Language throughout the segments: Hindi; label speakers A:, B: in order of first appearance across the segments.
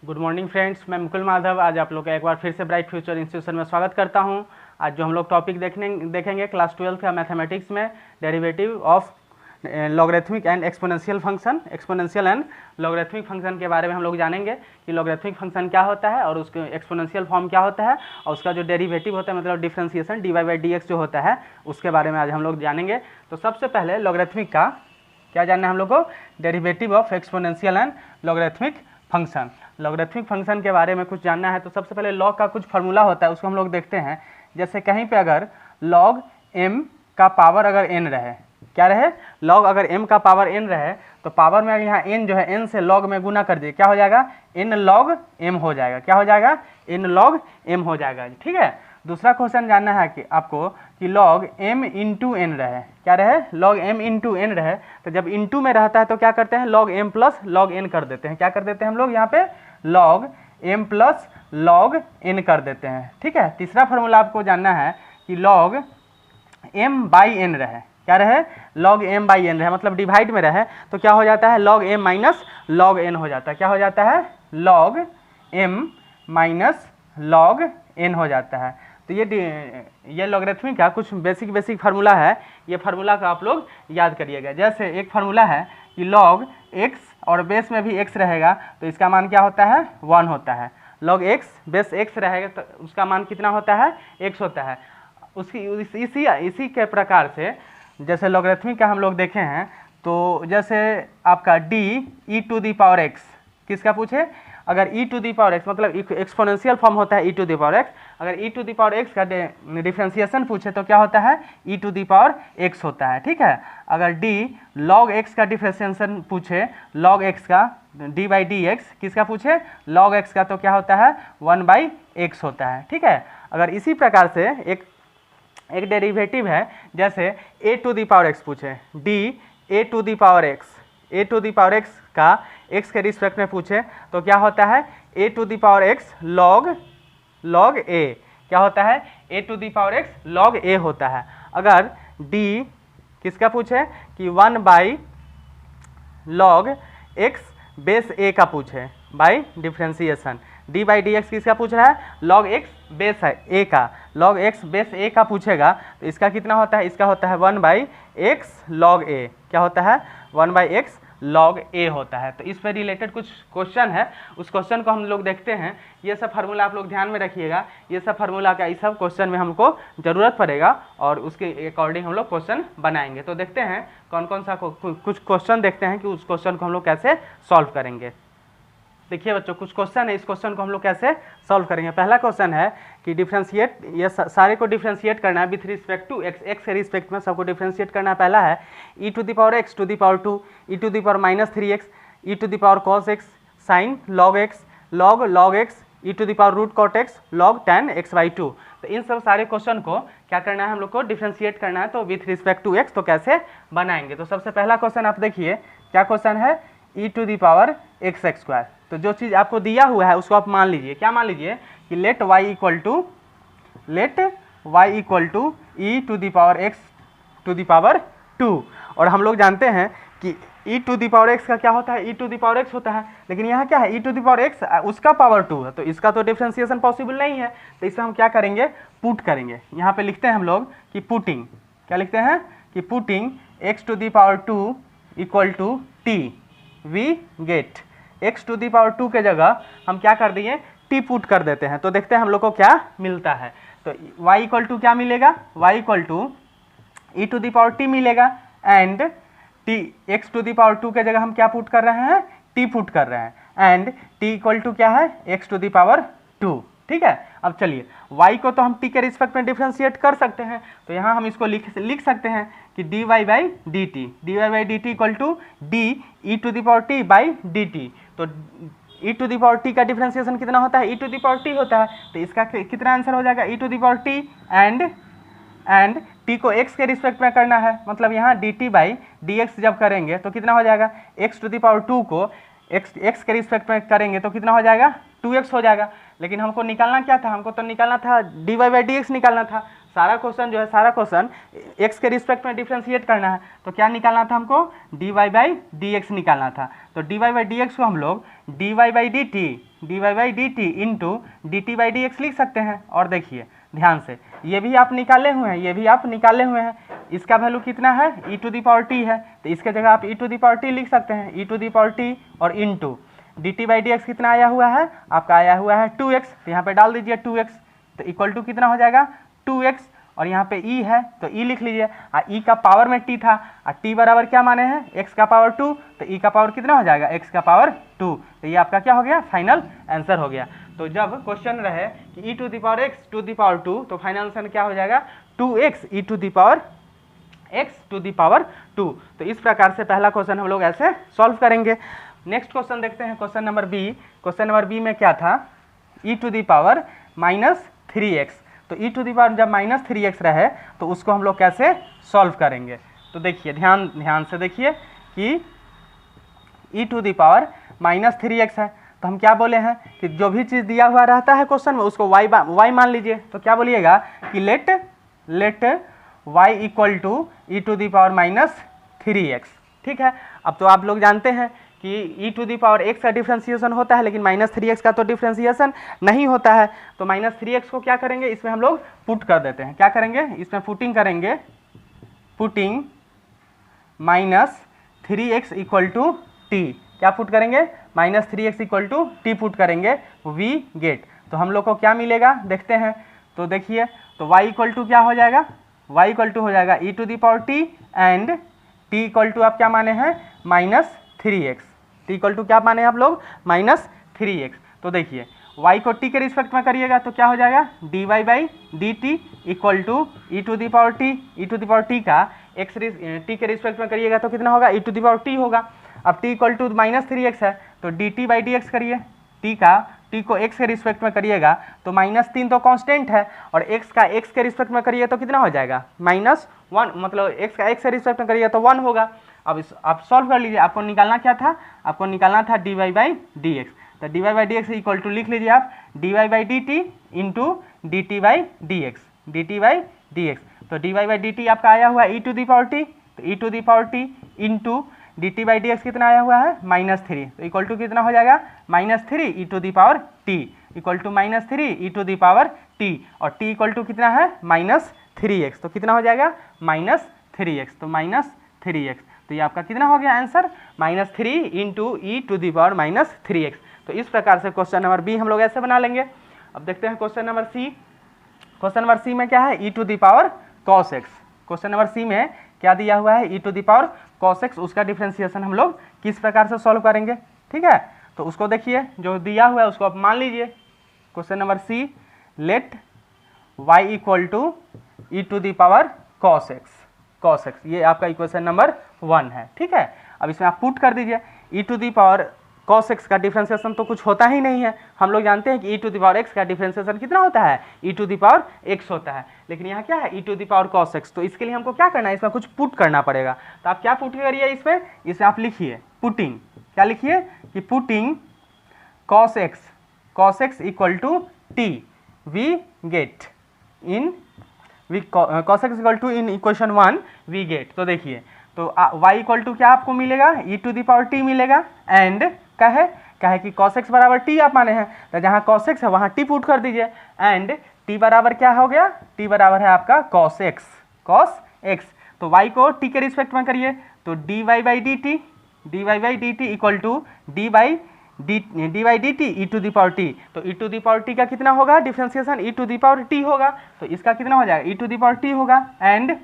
A: गुड मॉर्निंग फ्रेंड्स, मैं मुकुल माधव आज आप लोग का एक बार फिर से ब्राइट फ्यूचर इंस्टीट्यूशन में स्वागत करता हूं। आज जो हम लोग टॉपिक देखेंगे क्लास 12 का मैथमेटिक्स में derivative of logarithmic and exponential function, exponential and logarithmic function के बारे में हम लोग जानेंगे कि लॉगरिथमिक फंक्शन क्या होता है और उसके एक्सपोनेंशियल फॉर्म क्या होता है और उसका जो डेरिवेटिव होता है मतलब डिफरेंशिएशन dy/dx जो होता है उसके बारे में आज हम लोग जानेंगे। तो सबसे पहले लॉगरिथमिक का क्या जानना है हम लोग को, derivative of exponential and logarithmic function. Logarithmic function के बारे में कुछ जानना है तो सबसे पहले लॉग का कुछ फार्मूला होता है उसको हम लोग देखते हैं। जैसे कहीं पे अगर log m का पावर अगर n रहे, क्या रहे, log अगर m का पावर n रहे तो पावर में यहाँ n जो है n से log में गुना कर दिए, क्या हो जाएगा, n log m हो जाएगा। क्या हो जाएगा, n log m हो जाएगा। ठीक है। दूसरा क्वेश्चन जानना है कि आपको कि log m इंटू n रहे, क्या रहे, log m इंटू n रहे तो जब इंटू में रहता है तो क्या करते हैं, log m plus log n कर देते हैं। क्या कर देते हैं हम लोग यहाँ पे, log m plus log n कर देते हैं। ठीक है। तीसरा फार्मूला आपको जानना है कि log m बाई n रहे, क्या रहे, log m बाई n रहे मतलब डिवाइड में रहे तो क्या हो जाता है, log m minus log n हो जाता है। क्या हो जाता है, log m minus log n हो जाता है। तो ये लॉगरिथमिक का कुछ बेसिक फार्मूला है, ये फार्मूला का आप लोग याद करिएगा। जैसे एक फार्मूला है कि log x और बेस में भी x रहेगा तो इसका मान क्या होता है, 1 होता है। log x बेस x रहेगा तो उसका मान कितना होता है, x होता है। इसी के प्रकार से जैसे लॉगरिथमिक का हम लोग देखे हैं तो जैसे आपका d e to the power x किसका पूछे, अगर e to the power x मतलब एक्सपोनेंशियल फॉर्म होता है e to the power x, अगर e to the power x का डिफरेंशिएशन पूछे तो क्या होता है, e to the power x होता है। ठीक है। अगर d log x का डिफरेंशिएशन पूछे, log x का d/dx किसका पूछे, log x का तो क्या होता है, 1/x होता है। ठीक है। अगर इसी प्रकार से एक डेरिवेटिव है जैसे a to the power x पूछे, d a to the power x का x के रिस्पेक्ट में पूछे तो क्या होता है, a to the power x log a, क्या होता है, a to the power x log a होता है। अगर d किसका पूछे कि 1/log x बेस a का पूछे बाई डिफरेंशिएशन, d/dx किसका पूछ रहा है, log x बेस है a का, log x बेस a का पूछेगा तो इसका कितना होता है, इसका होता है 1/x log a, क्या होता है, 1/x log a होता है। तो इस पर रिलेटेड कुछ क्वेश्चन है, उस क्वेश्चन को हम लोग देखते हैं। ये सब फार्मूला आप लोग ध्यान में रखिएगा, ये सब फार्मूला का इस सब क्वेश्चन में हमको ज़रूरत पड़ेगा और उसके अकॉर्डिंग हम लोग क्वेश्चन बनाएंगे। तो देखते हैं कौन कौन सा कुछ क्वेश्चन देखते हैं कि उस क्वेश्चन को हम लोग कैसे सॉल्व करेंगे। देखिए बच्चों, कुछ क्वेश्चन है, इस क्वेश्चन को हम लोग कैसे सॉल्व करेंगे। पहला क्वेश्चन है कि डिफरेंशिएट, ये सारे को डिफरेंशिएट करना है with respect to x, x के रिस्पेक्ट में सबको डिफरेंशिएट करना है। पहला है e to the power x to the power 2, e to the power -3x, e to the power cos x, sin log x, log x, e to the power root cot x, log tan x/2। तो इन सब सारे क्वेश्चन को क्या करना है, हम लोग को डिफरेंशिएट करना है। तो विथ रिस्पेक्ट टू x तो कैसे बनाएंगे। तो सबसे पहला क्वेश्चन आप देखिए, क्या क्वेश्चन है, e to the power x²। तो जो चीज़ आपको दिया हुआ है उसको आप मान लीजिए, क्या मान लीजिए कि let y equal to e to the power x to the power 2। और हम लोग जानते हैं कि e to the power x का क्या होता है, e to the power x होता है, लेकिन यहाँ क्या है, e to the power x उसका पावर 2 है तो इसका तो डिफरेंशिएशन पॉसिबल नहीं है। तो इसे हम क्या करेंगे, पुट करेंगे। यहाँ पे लिखते हैं हम लोग कि पुटिंग, क्या लिखते हैं कि putting x to the power 2 equal to t, we get x to the power 2 के जगह हम क्या कर दिए, t पुट कर देते हैं। तो देखते हैं हम लोग को क्या मिलता है। तो y इक्वल टू क्या मिलेगा, y equal to e to the power t मिलेगा and t x to the power 2 के जगह हम क्या पुट कर रहे हैं, t पुट कर रहे हैं एंड t इक्वल टू क्या है, x टू दी पावर 2। ठीक है। अब चलिए y को तो हम t के रिस्पेक्ट में डिफरेंशिएट कर सकते हैं तो यहाँ हम इसको लिख सकते हैं कि dy/dt equal to d e to the power t by dt। तो e to the power t का डिफरेंशिएशन कितना होता है, e to the power t होता है। तो इसका कितना आंसर हो जाएगा, e to the power t and t को x के रिस्पेक्ट में करना है मतलब यहाँ dt/dx जब करेंगे तो कितना हो जाएगा, x टू द पावर 2 को x के रिस्पेक्ट में करेंगे तो कितना हो जाएगा, 2x हो जाएगा। लेकिन हमको निकालना क्या था, हमको तो निकालना था dy/dx निकालना था। सारा क्वेश्चन जो है, सारा क्वेश्चन x के रिस्पेक्ट में डिफ्रेंशिएट करना है, तो क्या निकालना था हमको, dy बाई dx निकालना था। तो dy बाई dx को हम लोग dy by dt into dt by dx लिख सकते हैं। और देखिए ध्यान से, ये भी आप निकाले हुए हैं, ये भी आप निकाले हुए हैं। इसका वैल्यू कितना है, e to the power t है, तो इसके जगह आप e to the power t लिख सकते हैं, e to the power t और इंटू dt बाई dx कितना आया हुआ है, आपका आया हुआ है 2x, तो यहाँ पे डाल दीजिए 2x, तो इक्वल टू कितना हो जाएगा 2x, और यहाँ पे e है तो e लिख लीजिए, e का पावर में t था, t बराबर क्या माने हैं, x का पावर 2, तो e का पावर कितना हो जाएगा, x का पावर 2, तो ये आपका क्या हो गया, फाइनल आंसर हो गया। तो जब क्वेश्चन रहे कि e to the power x to the power 2, तो फाइनल आंसर क्या हो जाएगा 2x e to the power x to the power 2। तो इस प्रकार से पहला क्वेश्चन हम लोग ऐसे सॉल्व करेंगे। नेक्स्ट क्वेश्चन देखते हैं, question number B. Question number B में क्या था, e to the power minus 3x, तो e टू दी पावर जब माइनस 3x रहे तो उसको हम लोग कैसे सॉल्व करेंगे। तो देखिए ध्यान से देखिए कि e to the power minus 3x है, तो हम क्या बोले हैं कि जो भी चीज़ दिया हुआ रहता है क्वेश्चन में उसको y मान लीजिए। तो क्या बोलिएगा कि let y equal to e to the power minus 3x। ठीक है, अब तो आप लोग जानते हैं कि e to the power x का डिफ्रेंसिएशन होता है, लेकिन माइनस 3x का तो डिफ्रेंसिएशन नहीं होता है। तो माइनस 3x को क्या करेंगे, इसमें हम लोग पुट कर देते हैं। क्या करेंगे, इसमें पुटिंग करेंगे, putting minus 3x equal to t. क्या पुट करेंगे, minus 3x equal to t put करेंगे, वी गेट। तो हम लोग को क्या मिलेगा देखते हैं। तो देखिए, तो y इक्वल टू क्या हो जाएगा, y इक्वल टू हो जाएगा e to the power t and t equal to आप क्या माने हैं minus 3x। t equal to क्या माने हैं आप लोग, माइनस 3x। तो देखिए y को t के रिस्पेक्ट में करिएगा तो क्या हो जाएगा dy by dt equal to e to the power t, e to the power t का t के रिस्पेक्ट में करिएगा तो कितना होगा, e to the power t होगा। अब t equal to minus 3x है तो dt बाई dx करिए, t को x के रिस्पेक्ट में करिएगा तो -3 तो कांस्टेंट है, और x का x के रिस्पेक्ट में करिए तो कितना हो जाएगा -1, मतलब x का x के रिस्पेक्ट में करिए तो 1 होगा। अब आप सॉल्व कर लीजिए, आपको निकालना क्या था, आपको निकालना था dy बाई dx। तो dy by dx equal to लिख लीजिए आप dy by dt into dt by dx। तो dy बाई dt आपका आया हुआ e to the power t, तो e to the power t into dt by dx कितना आया हुआ है -3, तो इक्वल टू कितना हो जाएगा -3 e to the power t equal to -3 e to the power t, और t इक्वल टू कितना है -3x, तो कितना हो जाएगा -3x, तो -3x। तो ये आपका कितना हो गया answer, -3 into e to the power -3x। तो इस प्रकार से क्वेश्चन नंबर बी हम लोग ऐसे बना लेंगे। अब देखते हैं question number C. Question number C में क्या है, e to the power cos x। Question number C में क्या दिया हुआ है, e to the power cos x, उसका डिफ्रेंसिएशन हम लोग किस प्रकार से सॉल्व करेंगे। ठीक है, तो उसको देखिए, जो दिया हुआ है उसको आप मान लीजिए। Question number C, let y equal to e to the power cos x, ये आपका इक्वेशन नंबर 1 है। ठीक है, अब इसमें आप पुट कर दीजिए, e to the power cos x का डिफ्रेंसिएशन तो कुछ होता ही नहीं है, हम लोग जानते हैं कि e to the power x का डिफ्रेंसिएशन कितना होता है, e to the power x होता है, लेकिन यहाँ क्या है e to the power cos x। तो इसके लिए हमको क्या करना है, इसमें कुछ पुट करना पड़ेगा। तो आप क्या पुट करिए इसमें आप लिखिए पुटिंग, क्या लिखिए कि putting cos x equal to t, we get in cos x equal to in equation 1 we get. तो देखिए, तो y इक्वल टू क्या आपको मिलेगा, e to the power t मिलेगा, एंड क्या है कि cos x बराबर t आप माने हैं, तो जहाँ cos x है वहाँ t पुट कर दीजिए, एंड t बराबर क्या हो गया, t बराबर है आपका cos x। तो y को t के रिस्पेक्ट में करिए तो dy by dt equal to dy by dt e to the power t। तो e to the power t का कितना होगा differentiation, e to the power t होगा, तो इसका कितना हो जाएगा e to the power t होगा, एंड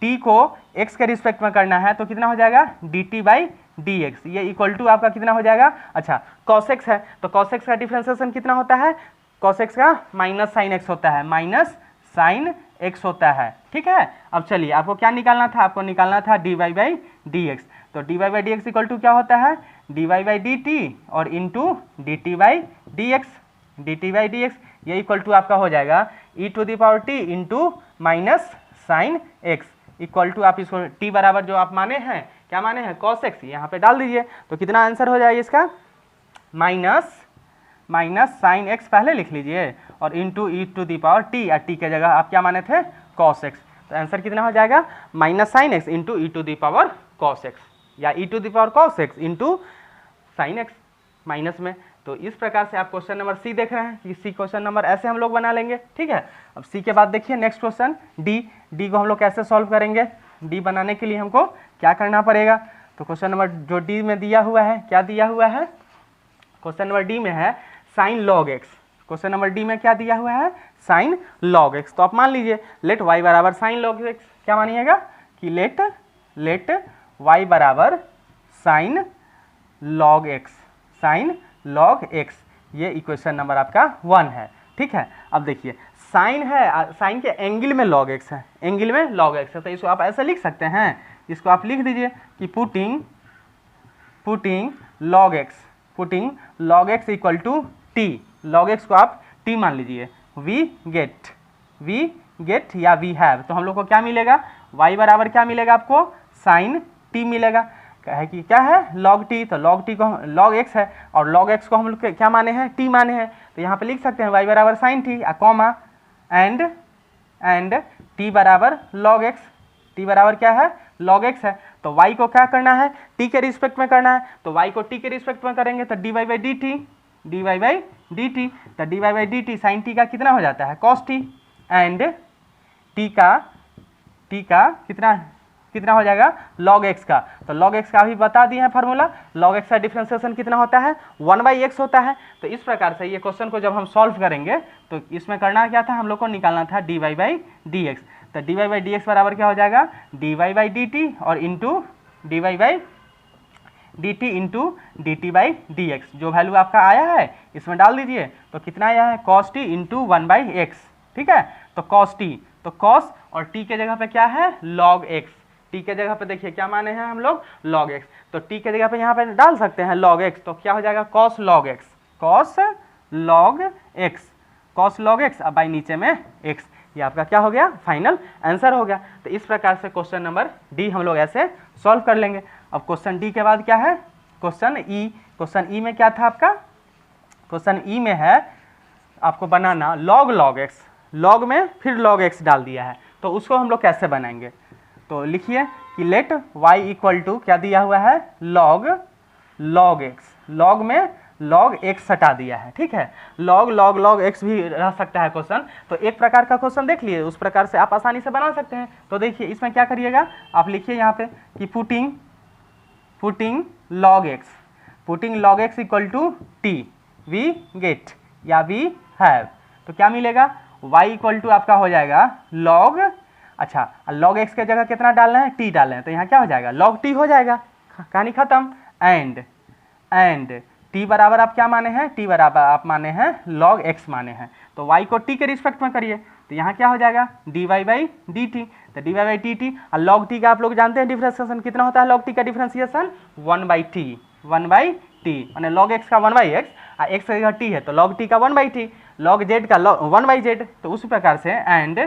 A: t को x के रिस्पेक्ट में करना है तो कितना हो जाएगा dt बाई dx, ये इक्वल टू आपका कितना हो जाएगा, अच्छा cos x है तो cos x का डिफ्रेंसिएशन कितना होता है, cos x का माइनस साइन x होता है, माइनस साइन x होता है। ठीक है, अब चलिए आपको क्या निकालना था, आपको निकालना था dy बाई dx। तो dy by dx equal to क्या होता है, dy बाई dt और इंटू dt बाई dx, ये इक्वल टू आपका हो जाएगा e to the power t into minus sine x equal to, आप इसको t बराबर जो आप माने हैं, क्या माने हैं cos x, यहाँ पे डाल दीजिए। तो कितना आंसर हो जाएगा इसका, माइनस माइनस साइन एक्स पहले लिख लीजिए और into e to the power t, या टी के जगह आप क्या माने थे कॉस एक्स। तो आंसर कितना हो जाएगा minus sine x into e to the power cos x, या e to the power cos x into sine x minus में। तो इस प्रकार से आप क्वेश्चन नंबर सी देख रहे हैं कि सी क्वेश्चन नंबर ऐसे हम लोग बना लेंगे। ठीक है, अब सी के बाद देखिए नेक्स्ट क्वेश्चन डी। डी को हम लोग कैसे सॉल्व करेंगे, डी बनाने के लिए हमको क्या करना पड़ेगा। तो क्वेश्चन नंबर जो डी में दिया हुआ है, क्या दिया हुआ है, क्वेश्चन नंबर डी में है sign log x. Question number D में क्या दिया हुआ है साइन लॉग एक्स। तो आप मान लीजिए लेट वाई बराबर साइन लॉग एक्स, क्या मानिएगा कि लेट वाई बराबर sign log x, sign log x, ये इक्वेशन नंबर आपका 1 है। ठीक है, अब देखिए साइन है, साइन के एंगल में लॉग एक्स है, एंगल में लॉग एक्स है, तो इसको आप ऐसे लिख सकते हैं, इसको आप लिख दीजिए कि putting log x equal to t. Log x को आप टी मान लीजिए, वी गेट या वी हैव, तो हम लोग को क्या मिलेगा y बराबर क्या मिलेगा आपको साइन टी मिलेगा। है कि क्या है लॉग टी, तो लॉग टी को लॉग एक्स है और लॉग एक्स को हम लोग क्या माने हैं टी माने हैं, तो यहाँ पे लिख सकते हैं y बराबर sine t comma and t बराबर लॉग एक्स। टी बराबर क्या है लॉग एक्स है, तो y को क्या करना है t के रिस्पेक्ट में करना है, तो y को t के रिस्पेक्ट में करेंगे तो dy बाई डी टी, तो dy by d t sine t का कितना हो जाता है कॉस टी, एंड t का कितना हो जाएगा log x का। तो log x का भी बता दिए हैं फार्मूला, log x का डिफरेंशिएशन कितना होता है 1/x होता है। तो इस प्रकार से ये क्वेश्चन को जब हम सॉल्व करेंगे तो इसमें करना क्या था, हम लोग को निकालना था dy बाई डी एक्स। तो dy बाई डी एक्स बराबर क्या हो जाएगा dy बाई डी टी और into dy by d t into d t by d x, जो वैल्यू आपका आया है इसमें डाल दीजिए। तो कितना आया है cos t इंटू 1/x। ठीक है, तो cos t, तो cos और t के जगह पे क्या है log x, t के जगह पे देखिए क्या माने हैं हम लोग log x, तो t के जगह पे यहाँ पे डाल सकते हैं log x, तो क्या हो जाएगा cos log x अब बाई नीचे में x, ये आपका क्या हो गया फाइनल आंसर हो गया। तो इस प्रकार से क्वेश्चन नंबर डी हम लोग ऐसे सॉल्व कर लेंगे। अब क्वेश्चन डी के बाद क्या है क्वेश्चन ई में क्या था आपका, क्वेश्चन ई में है आपको बनाना log x, log में फिर log x डाल दिया है, तो उसको हम लोग कैसे बनाएंगे। तो लिखिए कि लेट y इक्वल टू क्या दिया हुआ है log x, log में log x हटा दिया है। ठीक है, log x भी रह सकता है क्वेश्चन, तो एक प्रकार का क्वेश्चन देख लिए उस प्रकार से आप आसानी से बना सकते हैं। तो देखिए इसमें क्या करिएगा, आप लिखिए यहाँ पे कि putting log x equal to t, we get या वी हैव, तो क्या मिलेगा y इक्वल टू आपका हो जाएगा log, अच्छा log x के जगह कितना डालना है t डालना है, तो यहाँ क्या हो जाएगा log t हो जाएगा, कहानी खत्म। एंड t बराबर आप क्या माने हैं, t बराबर आप माने हैं log x माने हैं, तो y को t के रिस्पेक्ट में करिए, तो यहाँ क्या हो जाएगा dy बाई डी टी, तो dy बाई डी टी और log t का आप लोग जानते हैं डिफरेंशिएशन कितना होता है, log t का डिफरेंशिएशन 1/t माने log x का 1/x और x की जगह t है तो log t का 1/t, log z का 1/z, तो उसी प्रकार से एंड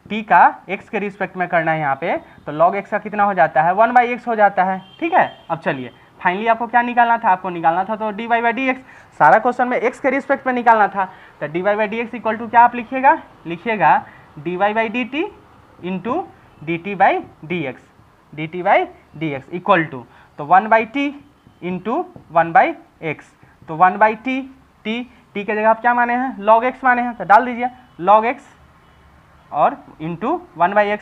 A: t का x के रिस्पेक्ट में करना है यहाँ पे, तो log x का कितना हो जाता है 1/x हो जाता है। ठीक है, अब चलिए फाइनली आपको क्या निकालना था, आपको निकालना था तो dy बाई डी एक्स, सारा क्वेश्चन में x के रिस्पेक्ट में निकालना था, तो dy by d x equal to क्या आप लिखिएगा dy by d t into d t by d x equal to, तो 1/t इंटू 1/x, तो 1/t, t के जगह आप क्या माने हैं log x माने हैं, तो डाल दीजिए log x और इंटू 1/x,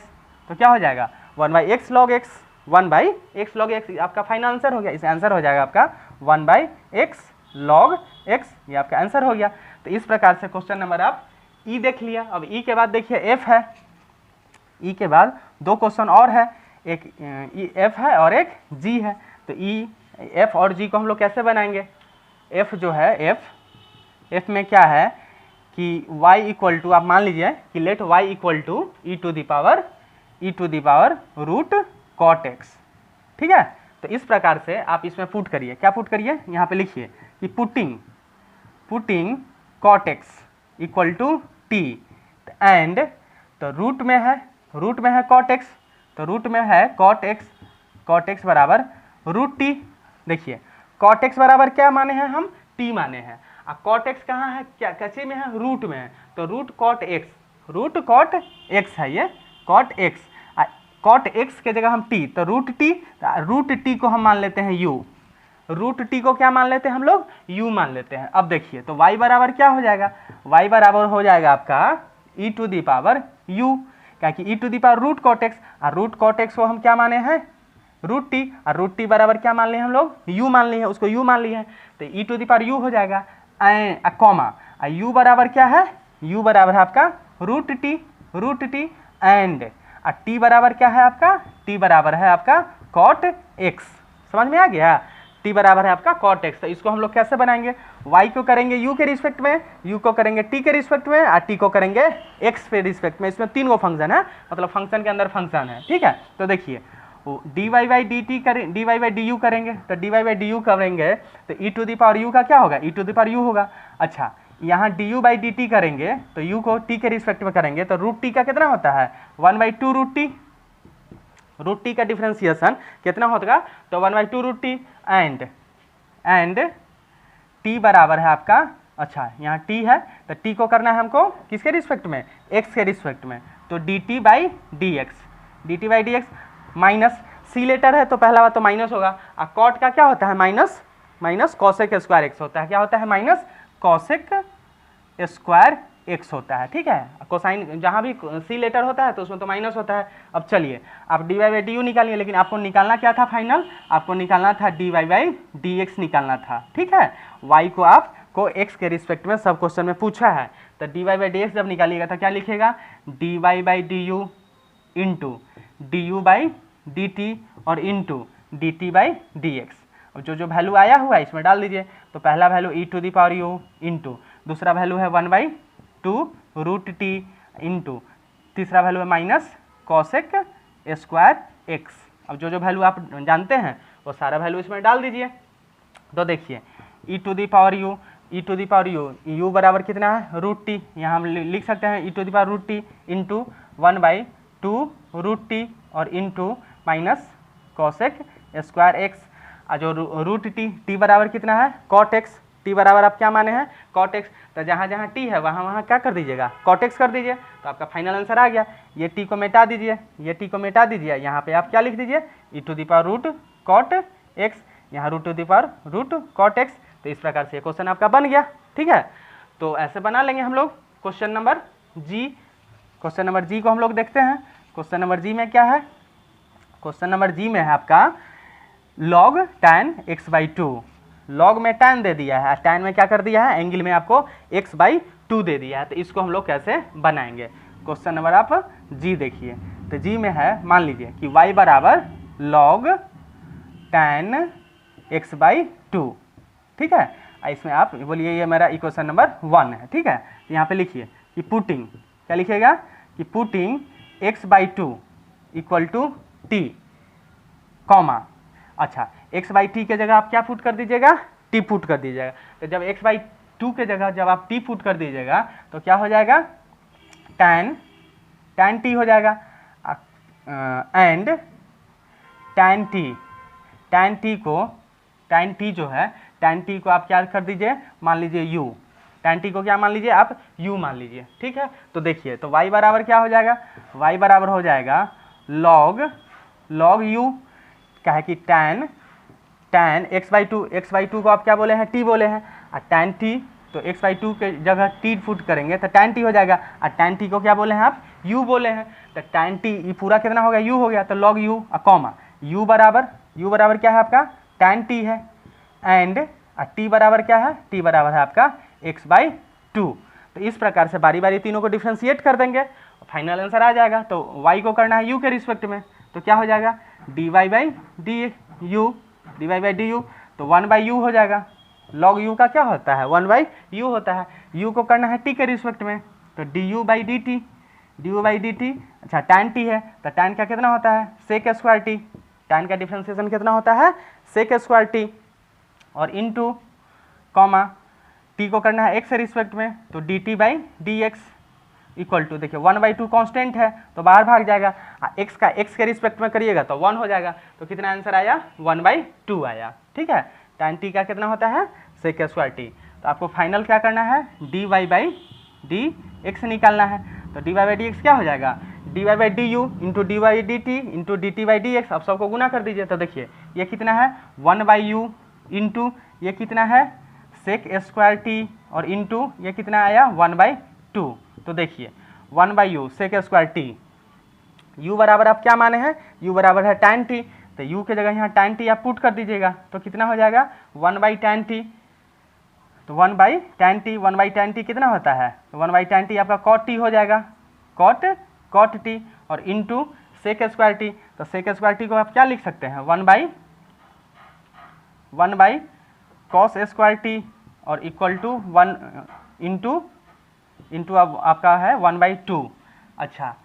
A: तो क्या हो जाएगा 1/x log x, 1/x log x आपका फाइनल आंसर हो गया। इस आंसर हो जाएगा आपका 1/x log x, ये आपका आंसर हो गया। तो इस प्रकार से क्वेश्चन नंबर आप ई देख लिया। अब ई के बाद देखिए एफ है, ई के बाद दो क्वेश्चन और है, एक एफ है और एक जी है। तो ई एफ और जी को हम लोग कैसे बनाएंगे, एफ जो है एफ में क्या है कि y इक्वल टू आप मान लीजिए कि let y equal to e to the power root cot x. ठीक है, तो इस प्रकार से आप इसमें पुट करिए, क्या पुट करिए यहाँ पे लिखिए कि putting cot x equal to t, and तो रूट में है कॉट एक्स, तो रूट में है कॉट एक्स बराबर रूट टी। देखिए कॉट एक्स बराबर क्या माने हैं हम टी माने हैं। कॉट एक्स कहाँ है, क्या कच्चे में है, रूट में है, तो रूट कॉट एक्स है ये कॉट एक्स। कॉट एक्स के जगह हम टी, तो रूट टी को हम मान लेते हैं यू, रूट टी को क्या मान लेते हैं हम लोग, यू मान लेते हैं। अब देखिए तो y बराबर क्या हो जाएगा, y बराबर हो जाएगा आपका e to the power u, क्या कि e to the power root cot x, और रूट कॉट एक्स को हम क्या माने हैं, रूट टी, और रूट टी बराबर क्या मान लिए हम लोग, u मान लिए हैं, उसको u मान लिए हैं, तो e to the power u हो जाएगा, कॉमा u बराबर क्या है, u बराबर है आपका रूट टी एंड t बराबर क्या है आपका, t बराबर है आपका कॉट एक्स। समझ में आ गया, t बराबर है आपका कॉट एक्स। तो इसको हम लोग कैसे बनाएंगे, y को करेंगे u के रिस्पेक्ट में, u को करेंगे t के रिस्पेक्ट में, और t को करेंगे x के रिस्पेक्ट में। इसमें 3 गो फंक्शन है, मतलब फंक्शन के अंदर फंक्शन है, ठीक है। तो देखिए dy बाई डी यू करेंगे, तो dy बाई डी यू करेंगे तो e to the power u का क्या होगा, e to the power u होगा। अच्छा यहाँ du बाई डी टी करेंगे तो u को t के रिस्पेक्ट में करेंगे, तो रूट टी का कितना होता है 1/2 रूट टी का डिफ्रेंसिएशन कितना होगा, तो 1/2 रूट टी एंड t बराबर है आपका, अच्छा यहाँ t है तो t को करना है हमको किसके रिस्पेक्ट में, x के रिस्पेक्ट में, तो dt by d x minus c later है तो पहला बात तो माइनस होगा, और कॉट का क्या होता है माइनस कॉसेक स्क्वायर एक्स होता है, क्या होता है माइनस कॉसेक स्क्वायर एक्स होता है, ठीक है। कोसाइन जहाँ भी सी लेटर होता है तो उसमें तो माइनस होता है। अब चलिए आप d y by d u निकालिए, लेकिन आपको निकालना क्या था फाइनल, आपको निकालना था d y by d x निकालना था, ठीक है। वाई को आपको एक्स के रिस्पेक्ट में सब क्वेश्चन में पूछा है, तो d y by d x जब निकालिएगा तो क्या लिखेगा, d y by d u into d u by d t और into d t by d x. अब जो वैल्यू आया हुआ है इसमें डाल दीजिए, तो पहला value e to the power u into, दूसरा वैल्यू है 1/2 रूट टी इंटू, तीसरा वैल्यू है माइनस कॉसेक स्क्वायर एक्स। अब जो वैल्यू आप जानते हैं वो सारा वैल्यू इसमें डाल दीजिए। तो देखिए ई टू दी पावर यू बराबर कितना है रूट टी, यहाँ हम लिख सकते हैं e to the power root t into 1/2 root t और into minus cosec square x. जो रूट टी बराबर कितना है कॉट एक्स, टी बराबर आप क्या माने हैं कॉट एक्स, तो जहाँ जहाँ टी है वहाँ क्या कर दीजिएगा कॉट एक्स कर दीजिए, तो आपका फाइनल आंसर आ गया। ये टी को मिटा दीजिए, यहाँ पे आप क्या लिख दीजिए e to the power root cot x, यहाँ root to the power root cot x. तो इस प्रकार से क्वेश्चन आपका बन गया, ठीक है। तो ऐसे बना लेंगे हम लोग क्वेश्चन नंबर जी को हम लोग देखते हैं। क्वेश्चन नंबर जी में क्या है, क्वेश्चन नंबर जी में है आपका log tan x/2, log में tan दे दिया है, tan में क्या कर दिया है एंगल में आपको x/2 दे दिया है। तो इसको हम लोग कैसे बनाएंगे, क्वेश्चन नंबर आप जी देखिए। तो जी में है मान लीजिए कि y बराबर log tan x/2, ठीक है। इसमें आप बोलिए ये मेरा इक्वेशन नंबर 1 है, ठीक है। यहाँ पे लिखिए कि पुटिंग, क्या लिखिएगा कि putting x/2 equal to t comma, अच्छा x/t के जगह आप क्या पुट कर दीजिएगा t पुट कर दीजिएगा। तो जब x/2 के जगह जब आप t पुट कर दीजिएगा तो क्या हो जाएगा tan t हो जाएगा एंड tan t जो है tan t को आप क्या कर दीजिए मान लीजिए u, tan t को क्या मान लीजिए आप u मान लीजिए, ठीक है। तो देखिए तो y बराबर क्या हो जाएगा, y बराबर हो जाएगा log u, क्या है कि tan x/2 को आप क्या बोले हैं t बोले हैं, और tan t तो x/2 के जगह t पुट करेंगे तो tan t हो जाएगा, और tan t को क्या बोले हैं आप u बोले हैं, तो tan t ये पूरा कितना हो गया u हो गया, तो log u कॉमा u बराबर क्या है आपका tan t है एंड t बराबर क्या है, t बराबर है आपका x/2। तो इस प्रकार से बारी बारी तीनों को डिफ्रेंशिएट कर देंगे, फाइनल आंसर आ जाएगा। तो y को करना है u के रिस्पेक्ट में, तो क्या हो जाएगा dy बाई डी यू, तो 1/u हो जाएगा। log u का क्या होता है 1/u होता है, u को करना है t के रिस्पेक्ट में, तो du बाई डी टी, अच्छा tan t है तो tan का कितना होता है सेक स्क्वायर t, tan का डिफ्रेंसिएशन कितना होता है सेक स्क्वायर t और इनटू कॉमा t को करना है x के रिस्पेक्ट में, तो dt by d x equal to, देखिए 1/2 कांस्टेंट है तो बाहर भाग जाएगा, x का x के रिस्पेक्ट में करिएगा तो 1 हो जाएगा, तो कितना आंसर आया 1/2 आया, ठीक है। tan t का कितना होता है सेक स्क्वायर टी। तो आपको फाइनल क्या करना है, dy बाई डी एक्स निकालना है। तो dy बाई डी एक्स क्या हो जाएगा, dy by d u into D by d t into d t by d x. अब सबको गुना कर दीजिए। तो देखिए ये कितना है 1 बाई यू इंटू ये कितना है सेक स्क्वायर टी और इंटू ये कितना आया 1 बाई टू। तो देखिए 1 by u sec square t, u बराबर आप क्या माने हैं, u बराबर है tan t। तो u के जगह यहाँ tan t आप पुट कर दीजिएगा। तो कितना हो जाएगा 1 बाई tan t। तो 1 बाई tan t कितना होता है, तो 1 बाई tan t आपका cot t हो जाएगा, cot t और इंटू सेक स्क्वायर टी। तो सेक स्क्वायर टी को आप क्या लिख सकते हैं 1 बाई कॉस स्क्वायर टी और इक्वल टू 1 इंटू अब आपका है 1 बाई टू। अच्छा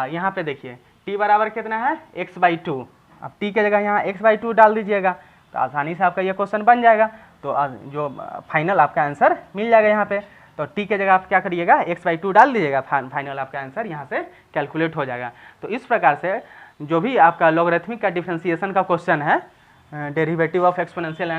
A: यहाँ पे देखिए t बराबर कितना है x बाई टू। अब t के जगह यहाँ x बाई टू डाल दीजिएगा तो आसानी से आपका ये क्वेश्चन बन जाएगा। तो जो फाइनल आपका आंसर मिल जाएगा यहाँ पे। तो t के जगह आप क्या करिएगा x बाई टू डाल दीजिएगा, फाइनल आपका आंसर यहाँ से कैलकुलेट हो जाएगा। तो इस प्रकार से जो भी आपका लॉगरिथमिक का डिफरेंशिएशन का क्वेश्चन है, derivative of exponential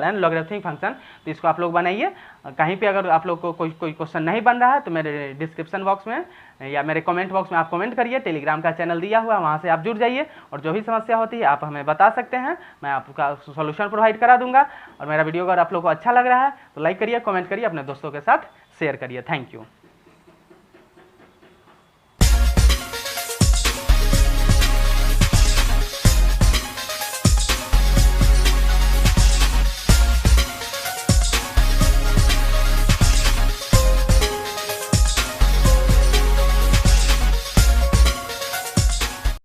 A: and logarithmic function, तो इसको आप लोग बनाइए। कहीं पे अगर आप लोग को कोई क्वेश्चन नहीं बन रहा है तो मेरे डिस्क्रिप्शन बॉक्स में या मेरे कमेंट बॉक्स में आप कमेंट करिए। टेलीग्राम का चैनल दिया हुआ है, वहाँ से आप जुड़ जाइए और जो भी समस्या होती है आप हमें बता सकते हैं, मैं आपका सॉल्यूशन प्रोवाइड करा दूंगा। और मेरा वीडियो अगर आप लोग को अच्छा लग रहा है तो लाइक करिए, कमेंट करिए, अपने दोस्तों के साथ शेयर करिए। Thank you.